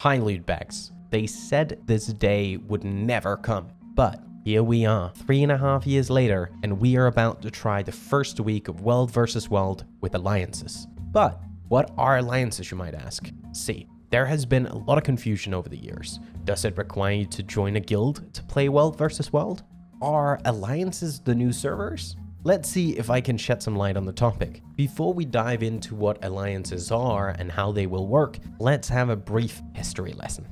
Hi Lootbags. They said this day would never come, but here we are, 3.5 years later, and we are about to try the first week of World vs. World with alliances. But what are alliances, you might ask? See, there has been a lot of confusion over the years. Does it require you to join a guild to play World vs. World? Are alliances the new servers? Let's see if I can shed some light on the topic. Before we dive into what alliances are and how they will work, let's have a brief history lesson.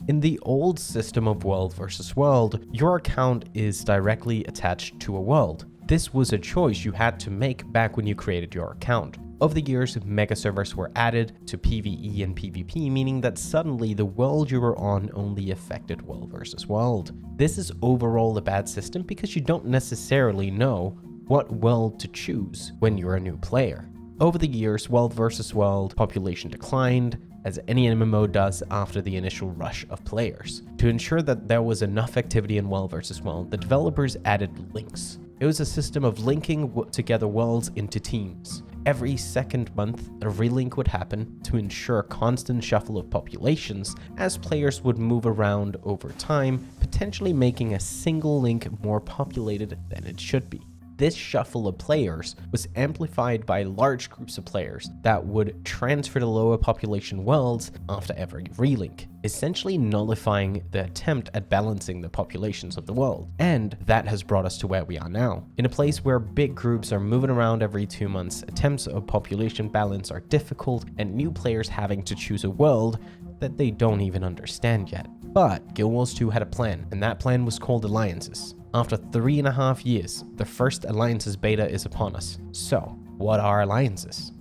In the old system of World vs. World, your account is directly attached to a world. This was a choice you had to make back when you created your account. Over the years, mega servers were added to PvE and PvP, meaning that suddenly the world you were on only affected World vs. World. This is overall a bad system because you don't necessarily know what world to choose when you're a new player. Over the years, World vs. World population declined, as any MMO does after the initial rush of players. To ensure that there was enough activity in World vs. World, the developers added links. It was a system of linking together worlds into teams. Every second month, a relink would happen to ensure a constant shuffle of populations as players would move around over time, potentially making a single link more populated than it should be. This shuffle of players was amplified by large groups of players that would transfer to lower population worlds after every relink, essentially nullifying the attempt at balancing the populations of the world. And that has brought us to where we are now. In a place where big groups are moving around every 2 months, attempts of population balance are difficult, and new players having to choose a world that they don't even understand yet. But Guild Wars 2 had a plan, and that plan was called Alliances. After 3.5 years, the first Alliances beta is upon us. So, what are Alliances?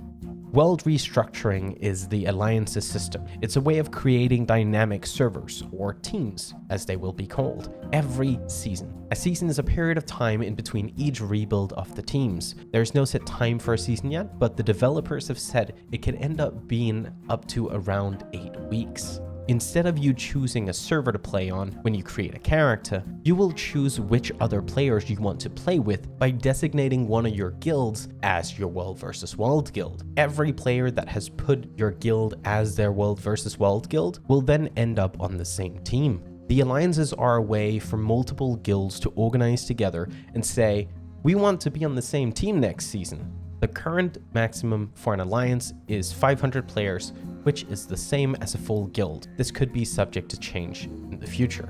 World restructuring is the Alliances system. It's a way of creating dynamic servers, or teams, as they will be called, every season. A season is a period of time in between each rebuild of the teams. There's no set time for a season yet, but the developers have said it can end up being up to around 8 weeks. Instead of you choosing a server to play on when you create a character, you will choose which other players you want to play with by designating one of your guilds as your World vs. World guild. Every player that has put your guild as their World vs. World guild will then end up on the same team. The alliances are a way for multiple guilds to organize together and say, we want to be on the same team next season. The current maximum for an alliance is 500 players, which is the same as a full guild. This could be subject to change in the future.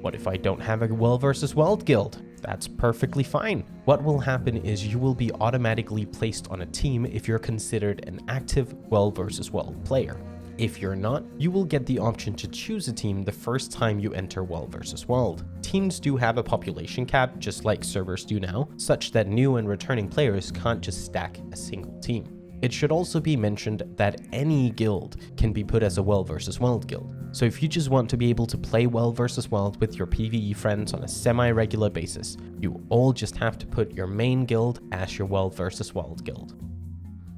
What if I don't have a World vs. World guild? That's perfectly fine. What will happen is you will be automatically placed on a team if you're considered an active World vs. World player. If you're not, you will get the option to choose a team the first time you enter World vs. World. Teams do have a population cap, just like servers do now, such that new and returning players can't just stack a single team. It should also be mentioned that any guild can be put as a World vs. World guild. So if you just want to be able to play World vs. World with your PvE friends on a semi-regular basis, you all just have to put your main guild as your World vs. World guild.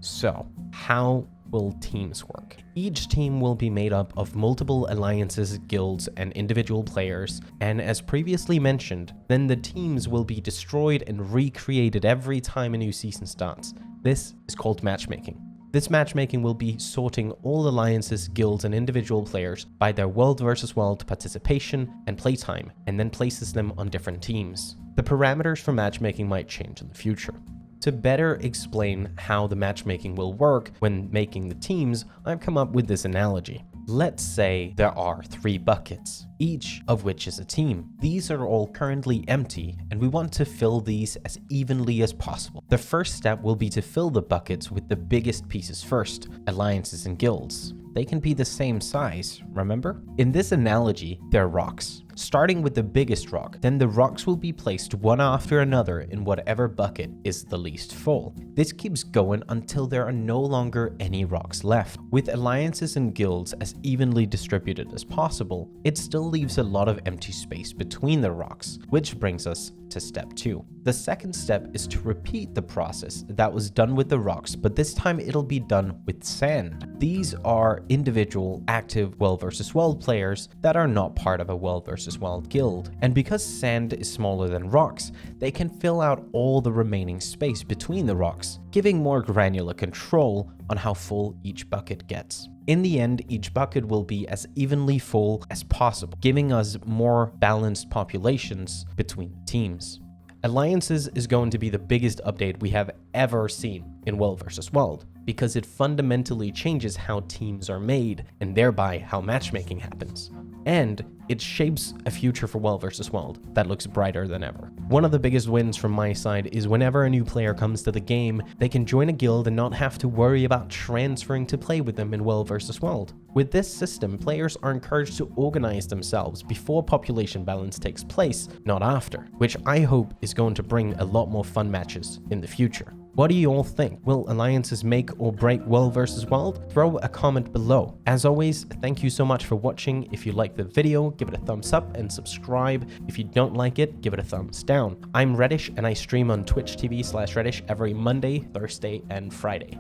So, how will teams work? Each team will be made up of multiple alliances, guilds, and individual players, and as previously mentioned, then the teams will be destroyed and recreated every time a new season starts. This is called matchmaking. This matchmaking will be sorting all alliances, guilds, and individual players by their World vs. World participation and playtime, and then places them on different teams. The parameters for matchmaking might change in the future. To better explain how the matchmaking will work when making the teams, I've come up with this analogy. Let's say there are 3 buckets, each of which is a team. These are all currently empty, and we want to fill these as evenly as possible. The first step will be to fill the buckets with the biggest pieces first, alliances and guilds. They can be the same size, remember? In this analogy, they're rocks. Starting with the biggest rock, then the rocks will be placed one after another in whatever bucket is the least full. This keeps going until there are no longer any rocks left. With alliances and guilds as evenly distributed as possible, it still leaves a lot of empty space between the rocks, which brings us to step 2. The second step is to repeat the process that was done with the rocks, but this time it'll be done with sand. These are individual active World vs. World players that are not part of a World vs. World guild. And because sand is smaller than rocks, they can fill out all the remaining space between the rocks, giving more granular control on how full each bucket gets. In the end, each bucket will be as evenly full as possible, giving us more balanced populations between teams. Alliances is going to be the biggest update we have ever seen in World vs. World, because it fundamentally changes how teams are made and thereby how matchmaking happens. And it shapes a future for World vs. World that looks brighter than ever. One of the biggest wins from my side is whenever a new player comes to the game, they can join a guild and not have to worry about transferring to play with them in World vs. World. With this system, players are encouraged to organize themselves before population balance takes place, not after, which I hope is going to bring a lot more fun matches in the future. What do you all think? Will alliances make or break World vs. World? Throw a comment below. As always, thank you so much for watching. If you liked the video, give it a thumbs up and subscribe. If you don't like it, give it a thumbs down. I'm Reddish and I stream on Twitch TV/Reddish every Monday, Thursday, and Friday.